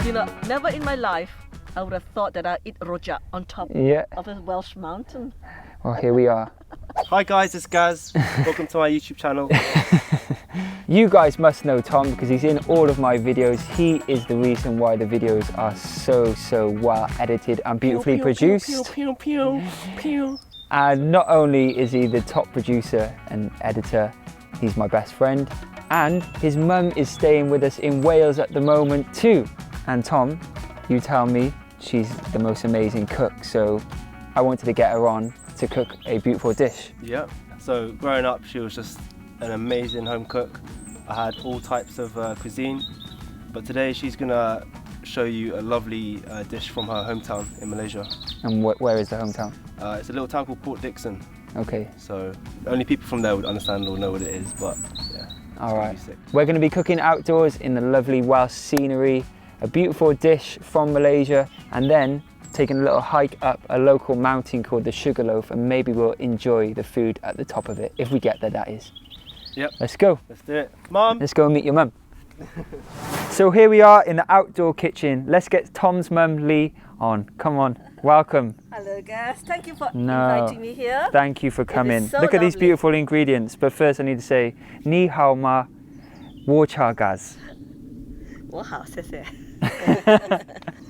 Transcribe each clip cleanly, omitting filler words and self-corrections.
You know, never in my life I would have thought that I'd eat rojak on top of a Welsh mountain. Well, here we are. Hi guys, it's Gaz. Welcome to my YouTube channel. You guys must know Tom because he's in all of my videos. He is the reason why the videos are so well edited and beautifully produced. And not only is he the top producer and editor, he's my best friend. And his mum is staying with us in Wales at the moment too. And Tom, you tell me she's the most amazing cook, so I wanted to get her on to cook a beautiful dish. Yep. So growing up, she was just an amazing home cook. I had all types of cuisine, but today she's gonna show you a lovely dish from her hometown in Malaysia. And where is the hometown? It's a little town called Port Dickson. Okay. So only people from there would understand or know what it is, but yeah. All right. We're going to be cooking outdoors in the lovely Welsh scenery, a beautiful dish from Malaysia, and then taking a little hike up a local mountain called the Sugarloaf, and maybe we'll enjoy the food at the top of it, if we get there, that is. Yep. Let's go. Let's do it. Mum! Let's go and meet your mum. So here we are in the outdoor kitchen. Let's get Tom's mum, Lee, on. Come on, welcome. Hello guys, thank you for inviting me here. Thank you for coming. So Look at these lovely. beautiful ingredients, but first I need to say, Ni hao ma, wo cha gaz. Wow,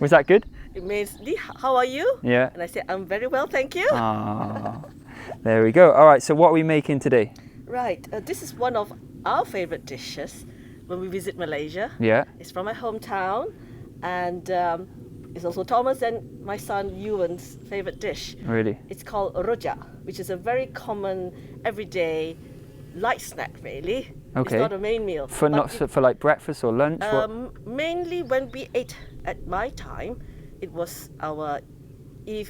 Was that good? it means, how are you? Yeah. And I said, I'm very well, thank you. Ah, there we go. All right, so what are we making today? Right, this is one of our favorite dishes when we visit Malaysia. Yeah. It's from my hometown, and it's also Thomas and my son Ewan's favorite dish. Really? It's called rojak, which is a very common, everyday light snack, really. Okay. It's not a main meal. For but not for like breakfast or lunch? mainly when we ate at my time, it was our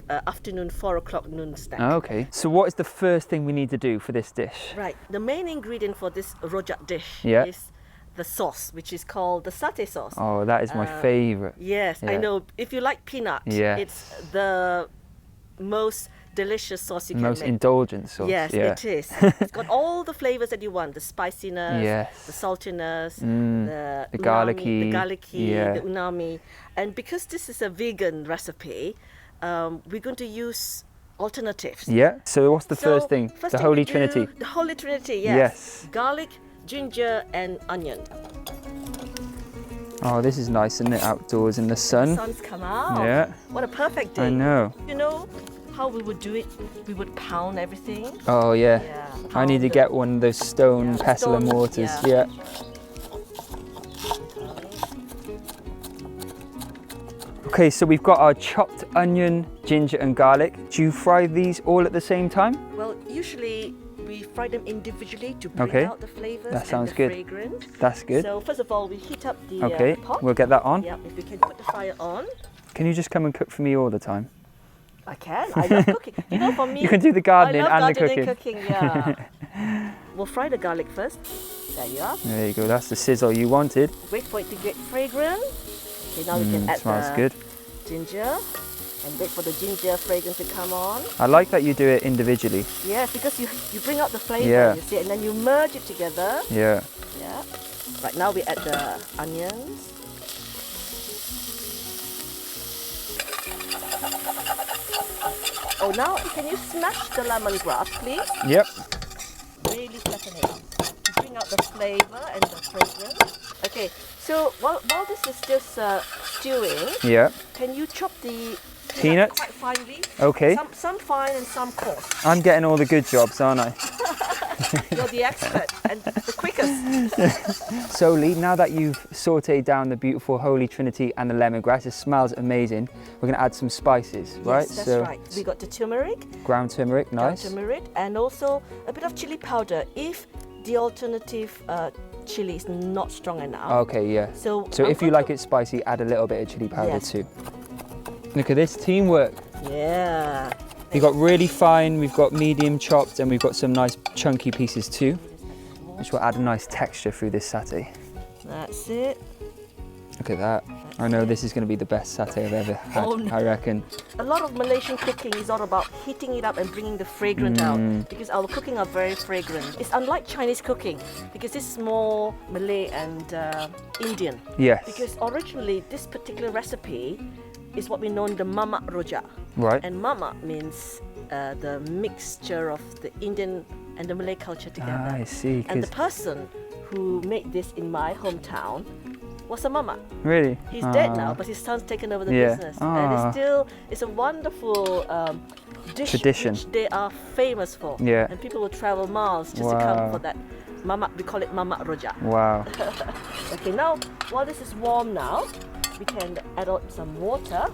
afternoon 4 o'clock noon snack. Oh, okay. So what is the first thing we need to do for this dish? Right. The main ingredient for this rojak dish Yeah. is the sauce, which is called the satay sauce. Oh, that is my favourite. Yes, I Yeah. know. If you like peanut, Yes. it's the most delicious sauce you can Most make. indulgent sauce. Yes, yeah. it is. It's got all the flavors that you want: the spiciness, Yes. the saltiness, The umami, garlicky. the garlicky, Yeah. the umami. And because this is a vegan recipe, we're going to use alternatives. Yeah. So what's the So, first thing? first The thing Holy we do- Trinity. The Holy Trinity, yes. Yes. Garlic, ginger, and onion. Oh, this is nice, isn't it? Outdoors in the sun. Sun's come out. Yeah. What a perfect day. I know. You know how we would do it? We would pound everything. Oh yeah. Yeah. I need to pound get one of those stone Yeah, pestle and stone, mortars. yeah. Yeah. Okay, so we've got our chopped onion, ginger and garlic. Do you fry these all at the same time? Well, usually we fry them individually to bring Okay. out the flavors That sounds and the good. fragrance. That's good. So first of all, we heat up the Okay, pot. we'll get that on. Yeah, if we can put the fire on. Can you just come and cook for me all the time? I can. I love cooking. You know, for me, You can do the gardening I love and the gardening cooking. yeah. We'll fry the garlic first. There you are. There you go, that's the sizzle you wanted. Wait for it to get fragrant. Okay, now we can add Smells the good. ginger and wait for the ginger fragrance to come on. I like that you do it individually. Yes, because you bring out the flavor, Yeah. you see, and then you merge it together. Yeah. Yeah. Right now we add the onions. Oh, now can you smash the lemongrass, please? Yep. Really flatten it to bring out the flavor and the fragrance. Okay, so while this is just stewing, Yeah. can you chop the Peanuts? quite finely? Okay. Some fine and some coarse. I'm getting all the good jobs, aren't I? You're the expert and the quickest. So Lee, now that you've sauteed down the beautiful Holy Trinity and the lemongrass, it smells amazing. We're going to add some spices, right? Yes, that's right. We got the turmeric, Ground turmeric, nice. turmeric, and also a bit of chili powder if the alternative chili is not strong enough. Okay, yeah. So So I'm if you going like to- it spicy, add a little bit of chili powder Yes. too. Look at this teamwork. Yeah. We've got really fine, we've got medium chopped, and we've got some nice chunky pieces too, which will add a nice texture through this satay. That's it. Look at that. I know this is going to be the best satay I've ever had, Oh, no. I reckon. A lot of Malaysian cooking is all about heating it up and bringing the fragrance out, because our cooking are very fragrant. It's unlike Chinese cooking because this is more Malay and Indian. Yes. Because originally this particular recipe is what we know the mamak rojak. Right. And mamak means the mixture of the Indian and the Malay culture together. Ah, I see. And the 'cause- person who made this in my hometown was a mamak. Really? He's dead Ah. now, but his son's taken over the Yeah. business. Ah. And it's a wonderful dish Tradition. which they are famous for. Yeah. And people will travel miles just to come for that mamak. We call it mamak rojak. Wow. Okay, now while this is warm now, we can add on some water.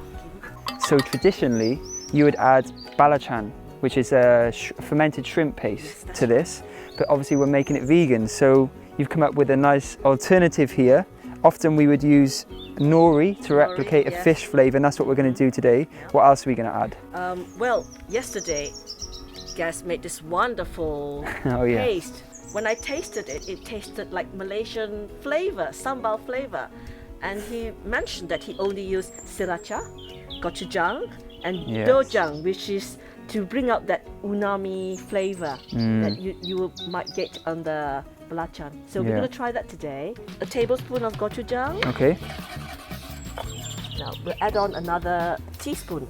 So traditionally, you would add balachan, which is a fermented shrimp paste, Yes, to this. But obviously we're making it vegan, so you've come up with a nice alternative here. Often we would use nori to replicate a yes. fish flavour, and that's what we're going to do today. What else are we going to add? Well, yesterday, Gaz made this wonderful Oh, yeah. paste. When I tasted it, it tasted like Malaysian flavour, sambal flavour. And he mentioned that he only used sriracha, gochujang, and Yes. dojang, which is to bring out that umami flavour that you might get on the belacan. So we're Yeah. going to try that today. A tablespoon of gochujang. Okay. Now we'll add on another teaspoon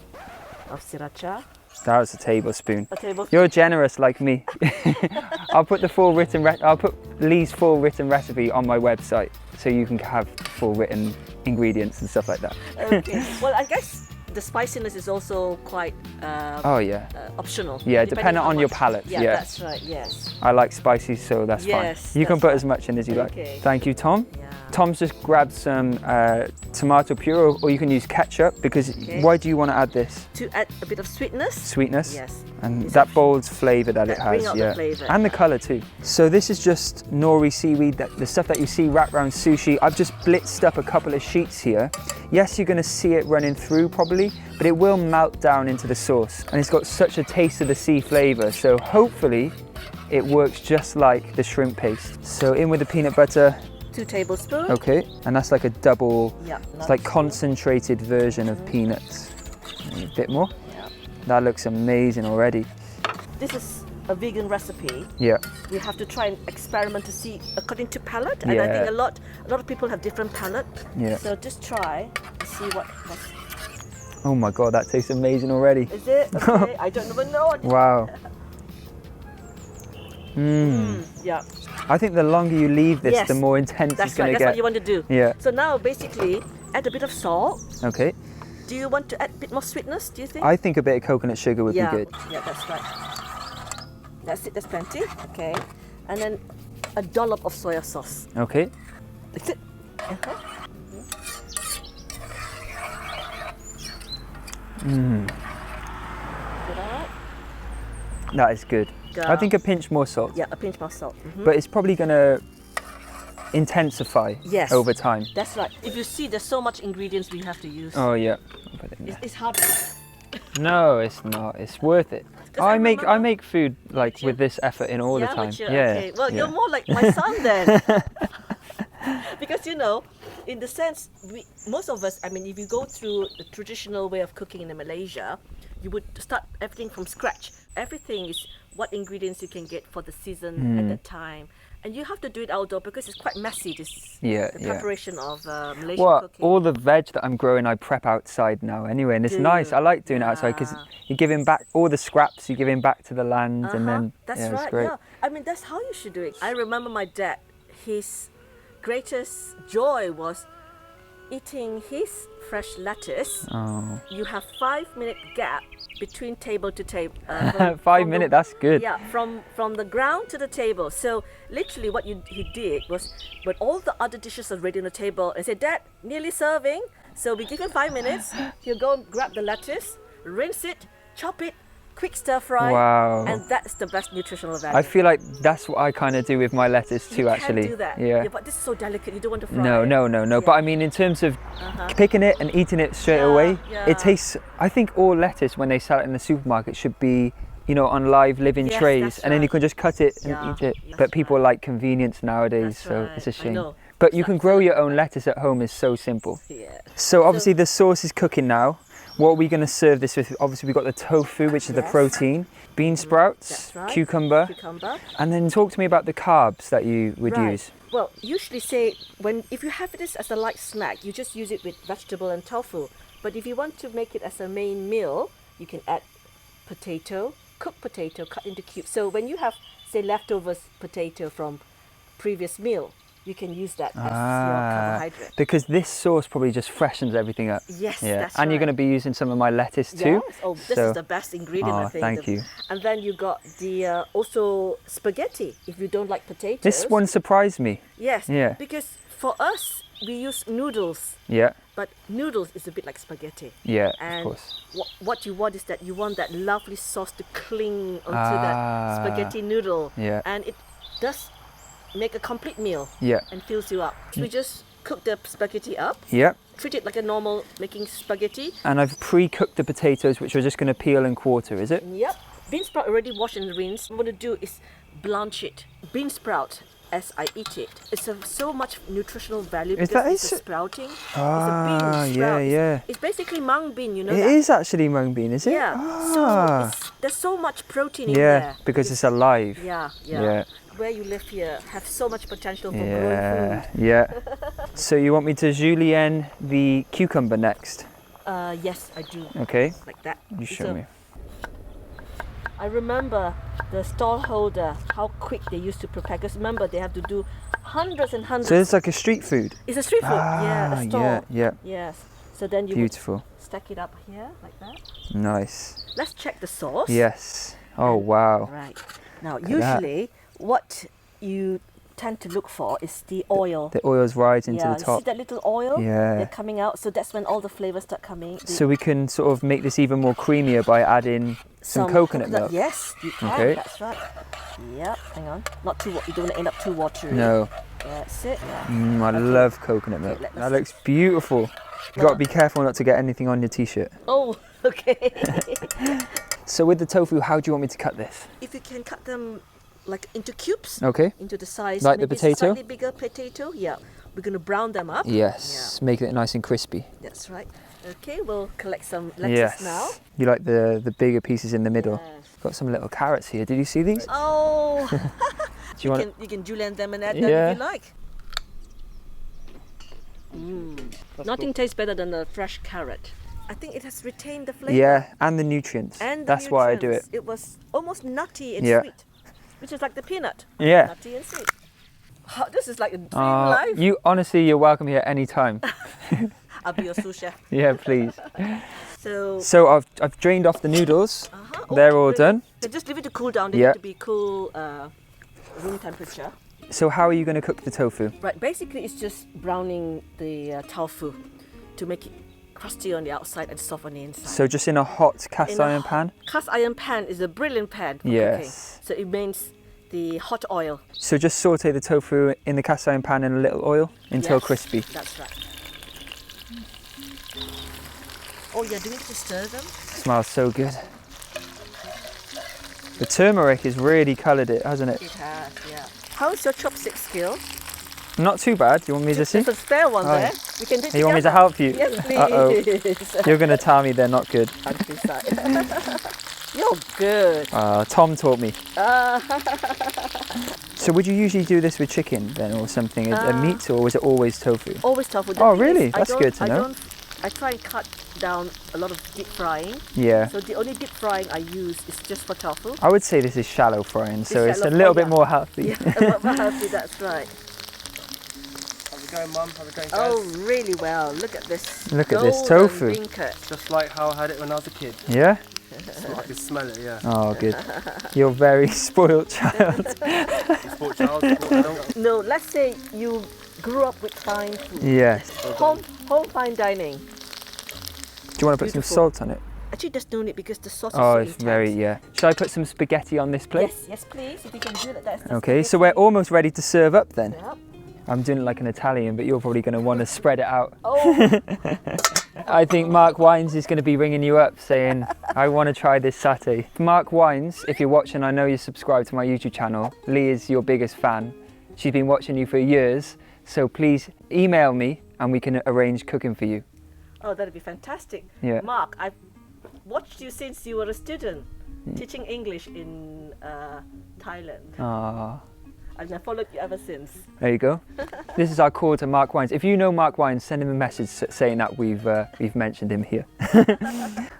of sriracha. That was a tablespoon. A tablespoon. You're generous like me. I'll put the I'll put Lee's full written recipe on my website, so you can have full written ingredients and stuff like that. Okay. Well, I guess the spiciness is also quite Oh yeah. optional. Yeah, depending depending how on your much- palate, Yeah, yeah. that's right. Yes. I like spicy, so that's Yes, fine. You can that's put right. as much in as you Okay. like. Thank you, Tom. Yeah. Tom's just grabbed some tomato puree, or you can use ketchup, because Okay. why do you want to add this? To add a bit of sweetness. Sweetness? Yes. And It's that bold flavour that it that bring has, out the yeah. flavour. And the colour too. So this is just nori seaweed, the stuff that you see wrapped around sushi. I've just blitzed up a couple of sheets here. Yes, you're going to see it running through probably, but it will melt down into the sauce. And it's got such a taste of the sea flavour, so hopefully it works just like the shrimp paste. So in with the peanut butter, 2 tablespoons. okay, and that's like a double, Yeah. it's like concentrated version of peanuts. A bit more. Yeah. That looks amazing already. This is a vegan recipe. Yeah. We have to try and experiment to see according to palate. And I Yeah. think a lot of people have different palate. Yeah. So just try to see what. Oh my god, that tastes amazing already. Is it? Okay. I don't even know. Wow. Mmm. Yeah. I think the longer you leave this, Yes. the more intense That's it's right. going to That's get. what you want to do. Yeah. So now basically add a bit of salt. Okay. Do you want to add a bit more sweetness, do you think? I think a bit of coconut sugar would yeah. be good. Yeah, that's right. That's it, that's plenty. Okay. And then a dollop of soya sauce. Okay. That's it. Good, all right? That is good. I think a pinch more salt. Yeah, a pinch more salt. But it's probably going to intensify Yes. over time. That's right. If you see, there's so much ingredients we have to use. Oh yeah. I'll put it in there. It's hard. No, it's not. It's worth it. 'Cause I I make remember- food like with this effort in all the time. would you? Yeah. Okay. Well, yeah. you're more like my son then. Because in the sense, most of us, I mean, if you go through the traditional way of cooking in Malaysia, you would start everything from scratch. Everything is what ingredients you can get for the season at that time. And you have to do it outdoor because it's quite messy, the yeah. preparation of Malaysian Well, cooking. all the veg that I'm growing, I prep outside now anyway, and it's nice. I like doing it outside because Yeah. you're giving back all the scraps, you're giving back to the land, and then That's yeah, right. it's great. Yeah, I mean that's how you should do it. I remember my dad. His greatest joy was eating his fresh lettuce. Oh, You have 5-minute gap between table to table. 5 minutes. That's good. Yeah, from the ground to the table. So literally, what he did was, when all the other dishes are ready on the table, and said, "Dad, nearly serving." So we give him 5 minutes. He'll go and grab the lettuce, rinse it, chop it, quick stir fry, Wow. and that's the best nutritional value. I feel like that's what I kind of do with my lettuce too. You Actually, can do that. yeah. But this is so delicate. You don't want to fry No, it. no, no, no. But I mean, in terms of picking it and eating it straight away, yeah. it tastes. I think all lettuce when they sell it in the supermarket should be you know, on live living Yes, trays, that's and then you right. can just cut it and Yeah, eat it. that's But people right. like convenience nowadays, That's so right. it's a I shame. know. But you can grow your own lettuce at home, is so simple. Yeah. So obviously the sauce is cooking now. What are we going to serve this with? Obviously we've got the tofu, which is the Yes. protein, bean sprouts, That's right. cucumber, Cucumber. and then talk to me about the carbs that you would Right. use. Well, usually say if you have this as a light snack, you just use it with vegetable and tofu. But if you want to make it as a main meal, you can add potato, cooked potato cut into cubes. So when you have, say, leftovers potato from previous meal, you can use that as your carbohydrate. Because this sauce probably just freshens everything up. Yes, Yeah, that's and you're right. going to be using some of my lettuce too. Yes. Oh, this so- is the best ingredient, I Oh, think. thank you. And then you got the also spaghetti. If you don't like potatoes. This one surprised me. Yes. Yeah. Because for us, we use noodles. Yeah, But noodles is a bit like spaghetti. yeah, And of course. what you want is that you want that lovely sauce to cling onto Ah, that spaghetti noodle. yeah. And it does make a complete meal Yeah, and fills you up. We just cook the spaghetti up, yeah. treat it like a normal making spaghetti. And I've pre-cooked the potatoes, which we're just going to peel and quarter, is it? Yep. Bean sprout already washed and rinsed. What I'm going to do is blanch it. Bean sprout as I eat it. It's of so much nutritional value Is because that- it's is a it- sprouting. Ah, it's a bean yeah, sprout. yeah. It's basically mung bean, you know It that? is actually mung bean, is it? Yeah. Ah. So there's so much protein in Yeah, there. because it's alive. Yeah, yeah. Yeah. Where you live here have so much potential for growing Yeah, food. yeah. So you want me to julienne the cucumber next? Yes, I do. Okay, Like that. you show So, me. I remember the stallholder, how quick they used to prepare. Because remember, they have to do hundreds and hundreds. So it's like a street food? It's a street food. Yeah, Ah, a stall. yeah, yeah. Yes. So then you would Beautiful. stack it up here like that. Nice. Let's check the sauce. Yes. Oh, wow. Right. Now, at that. usually, what you tend to look for is the oil. The oil's rising yeah, to the you top. see that little oil? Yeah. They're coming out. So that's when all the flavors start coming. So we can sort of make this even more creamier by adding some coconut milk. Yes, you can. Okay. That's right. Yep. Hang on. Not too. You don't want to end up too watery. No. That's it. I love coconut milk. let's- That looks beautiful. You've got to be careful not to get anything on your t-shirt. Oh, okay. So with the tofu, how do you want me to cut this? If you can cut them like into cubes, Okay. into the size, Like the maybe potato? slightly bigger potato. Yeah. We're gonna brown them up. Yes. Make it nice and crispy. That's right. Okay, we'll collect some lettuce Yes. now. You like the bigger pieces in the middle. Yes. Got some little carrots here. Did you see these? Oh, Do you want? you can julienne them and add them Yeah. if you like. Nothing tastes better than a fresh carrot. I think it has retained the flavor. Yeah, and the nutrients. And the That's why I do it. nutrients. It was almost nutty and Yeah. sweet, which is like the peanut. Yeah. Nutty and sweet. Oh, this is like a dream life. You honestly, you're welcome here anytime. I'll be your sous chef. Yeah, please. So, So I've drained off the noodles. uh-huh. They're all really? done. So just leave it to cool down. They Yeah. need to be cool room temperature. So how are you going to cook the tofu? Right, basically it's just browning the tofu to make it crusty on the outside and soft on the inside. So just in a hot cast In a iron pan? Cast iron pan is a brilliant pan for Yes. cooking. So it means the hot oil. So just saute the tofu in the cast iron pan in a little oil until Yes, crispy. That's right. Oh yeah, do we need to stir them? Smells so good. The turmeric has really coloured it, hasn't it? It has, yeah. How's your chopstick skill? Not too bad. Do you want me to see? There's a spare one Oh, there. We can do it You want me to together. help you? Yes, please. Uh-oh. You're going to tell me they're not good. Countryside. You're good. Tom taught me. Uh, So would you usually do this with chicken then or something, a meat, or was it always tofu? always tofu. The Oh, thing really? is, That's good to know. I try and cut down a lot of deep frying. Yeah. So the only deep frying I use is just for tofu. I would say this is shallow frying, so it's a shallow little fry, bit yeah. more healthy. Yeah, but healthy, that's right. How's it going, Mum? How's it going, guys? Oh, really well. Look at this. Look at this golden tofu. bean curd. Just like how I had it when I was a kid. Yeah? I can smell it, yeah. Oh, good. You're a very spoiled child. Sport child, sport adult. No, let's say you grew up with fine food. Yes. Home fine dining. Do you want to put some Beautiful. salt on it? Actually, just don't it because the sauce Oh, is so it's very, intense. yeah. Should I put some spaghetti on this plate? Yes, yes, please. If you can do that. That's Okay, so we're almost ready to serve up then. Yep. I'm doing it like an Italian, but you're probably going to want to spread it out. Oh, I think Mark Wines is going to be ringing you up saying, I want to try this satay. Mark Wines, if you're watching, I know you're subscribed to my YouTube channel. Lee is your biggest fan. She's been watching you for years. So please email me and we can arrange cooking for you. oh, that'd be fantastic. Yeah. Mark, I've watched you since you were a student teaching English in Thailand. Ah, And I followed you ever since. there you go. This is our call to Mark Wines. If you know Mark Wines, send him a message saying that we've mentioned him here.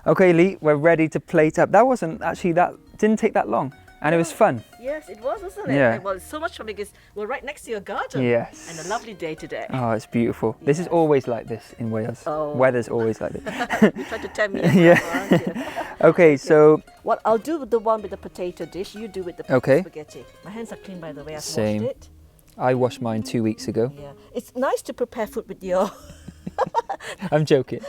Okay, Lee, we're ready to plate up. That didn't take that long, and it was fun. Yes, it was, wasn't it? Yeah. Well, it's so much fun because we're right next to your garden. Yes. And a lovely day today. Oh, it's beautiful. This is always like this in Wales. Oh. Weather's always like this. You tried to tell me. Yeah. Aren't you? Okay, so What I'll do with the one with the potato dish, you do with the Okay. spaghetti. My hands are clean, by the way. I've Same. washed it. I washed mine 2 weeks ago. Yeah. It's nice to prepare food with your... I'm joking.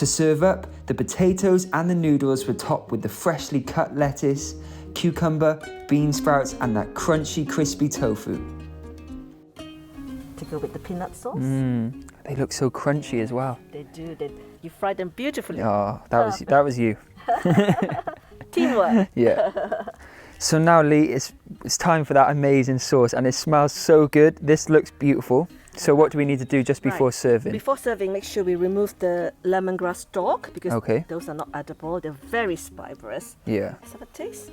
To serve up, the potatoes and the noodles were topped with the freshly cut lettuce, cucumber, bean sprouts, and that crunchy, crispy tofu. to go with the peanut sauce. They look so crunchy as well. They do. You fry them beautifully. Oh, that was you. Teamwork. Yeah. So now, Lee, it's time for that amazing sauce, and it smells so good. This looks beautiful. So what do we need to do just before Right. serving? Before serving, make sure we remove the lemongrass stalk because Okay. those are not edible. They're very fibrous. Yeah. Let's have a taste.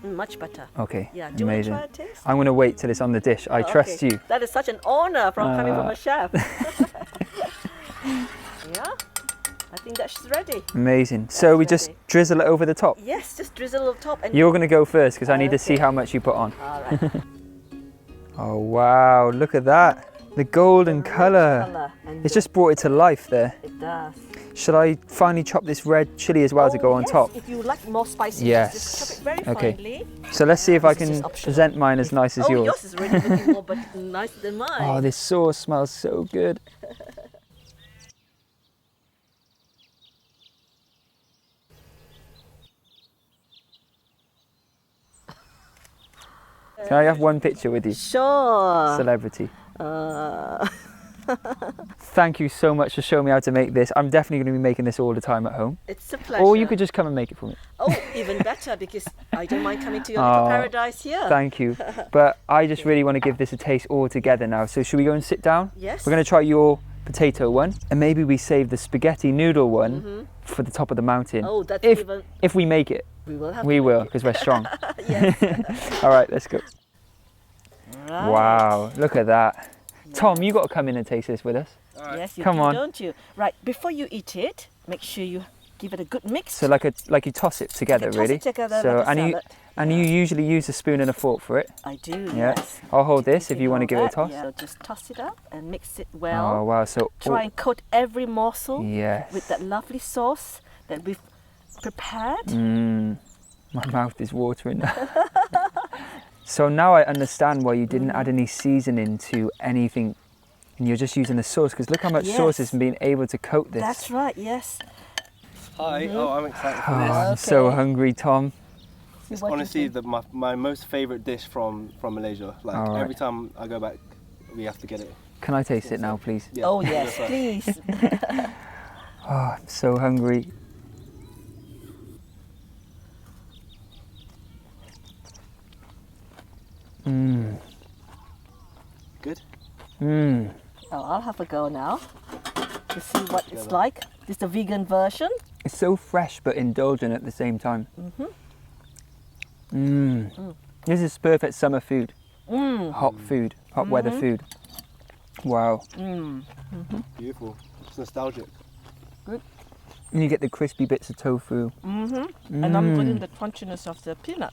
Much better. Okay. Yeah. Do you want to Amazing. try a taste? I'm going to wait till it's on the dish. I Oh, trust okay. you. That is such an honor from coming from a chef. Yeah. I think that's ready. Amazing. So we just ready. drizzle it over the top. Yes, just drizzle on top and You're going to go first because I need to see Okay. how much you put on. all right. Oh, wow. Look at that. The golden colour. Colour and It's just brought it to life there. it does. Should I finally chop this red chilli as well to go on yes, top? If you like more spicy, Yes. just chop it very Okay. finely. So let's see if I This is can just optional. present mine as nice as Oh, yours. yours is really looking more but nicer than mine. Oh, this sauce smells so good. Can I have one picture with you? Sure. Celebrity. Uh, Thank you so much for showing me how to make this. I'm definitely going to be making this all the time at home. it's a pleasure. Or you could just come and make it for me. Oh, even better because I don't mind coming to your Oh, little paradise here. Thank you. But I just really want to give this a taste all together now. So should we go and sit down? Yes. We're going to try your potato one, and maybe we save the spaghetti noodle one for the top of the mountain. Oh, that's if even. if we make it, We will have. we to will make because we're strong. it. Yes. All right, let's go. Right. Wow, look at that. Tom, you got to come in and taste this with us. Yes, you Come do, on. don't you? Right. Before you eat it, make sure you give it a good mix. So like you toss it together, toss really. it together So like a and salad. you usually use a spoon and a fork for it. I do. Yeah. Yes. I'll hold this if can you want to hold give it a that. toss. Yeah. So just toss it up and mix it Oh well. wow, so Try and coat every morsel yes. with that lovely sauce that we've prepared. My mouth is watering now. So now I understand why you didn't add any seasoning to anything, and you're just using the sauce, because look how much sauce Yes. is being able to coat this. That's right. Yes. Hi, I'm excited for Oh, this. I'm so Okay. hungry, Tom. It's What do you honestly think? my most favourite dish from Malaysia. Like All right. every time I go back, we have to get it. Can I taste it now, please? Yeah. Oh yes, Yes, please. Oh, I'm so hungry. Good. Mmm. Oh, I'll have a go now to see what it's like. This is the vegan version. It's so fresh but indulgent at the same time. This is perfect summer food. Hot food, hot weather food. Wow. Beautiful. It's nostalgic. And you get the crispy bits of tofu. And I'm putting the crunchiness of the peanut.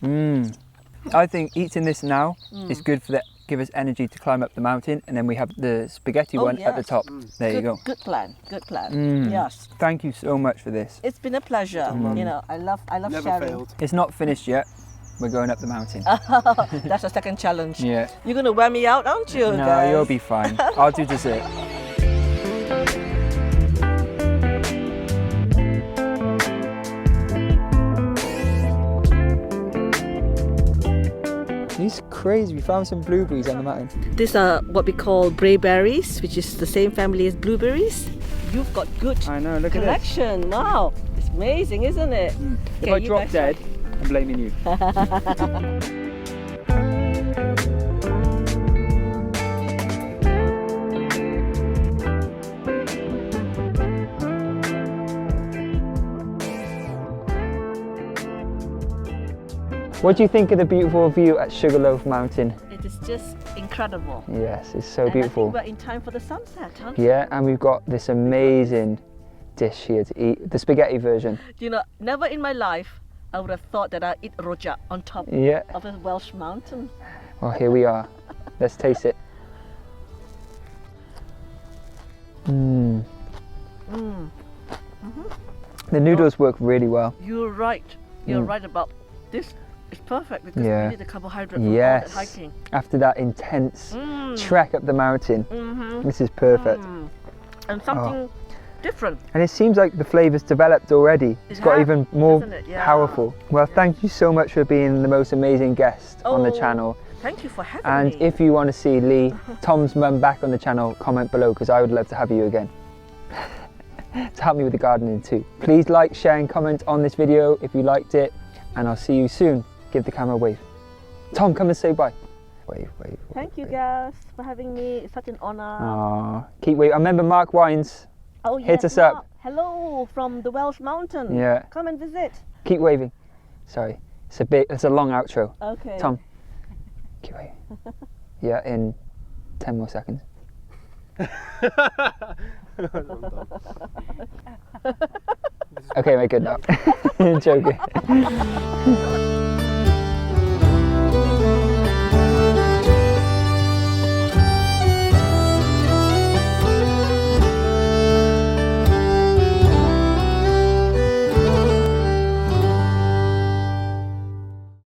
I think eating this now is good for give us energy to climb up the mountain, and then we have the spaghetti Oh, one at the yes. top. There you go. Good plan. Good plan. Yes. Thank you so much for this. It's been a pleasure. You know, I love Never sharing. failed. It's not finished yet. We're going up the mountain. That's a second challenge. Yeah. You're gonna wear me out, aren't you? No, guys? you'll be fine. I'll do dessert. It's crazy. We found some blueberries on the mountain. These are what we call brayberries, which is the same family as blueberries. You've got good I know, look at this. collection. Wow, it's amazing, isn't it? If Okay, I you drop guys dead, I'm blaming you. What do you think of the beautiful view at Sugarloaf Mountain? It is just incredible. Yes, it's so And beautiful. I think we're in time for the sunset, huh? Yeah, and we've got this amazing dish here to eat, the spaghetti version. You know, never in my life I would have thought that I'd eat rojak on top Yeah, of a Welsh mountain. well, here we are. Let's taste it. Mmm. The noodles work really well. You're right. You're right about this. It's perfect because Yeah. we need the carbohydrate from all Yes. that hiking. After that intense trek up the mountain, this is perfect. And something different. And it seems like the flavour's developed already. It's got has, even more doesn't it? Yeah. powerful. Well, thank you so much for being the most amazing guest on the Oh, channel. Thank you for having And me. if you want to see Lee, Tom's mum, back on the channel, comment below because I would love to have you again. To help me with the gardening too. Please like, share and comment on this video if you liked it. And I'll see you soon. Give the camera a wave. Tom, come and say bye. Wave, wave. Thank you guys for having me. It's such an honor. Aww. Keep waving. I remember Mark Wines. Oh, hit yes, us up. Mark. Hello from the Welsh mountain. Yeah. Come and visit. Keep waving. Sorry. It's a long outro. Okay. Tom. Keep waving. Yeah, in 10 more seconds. Okay, mate, good now. Joking.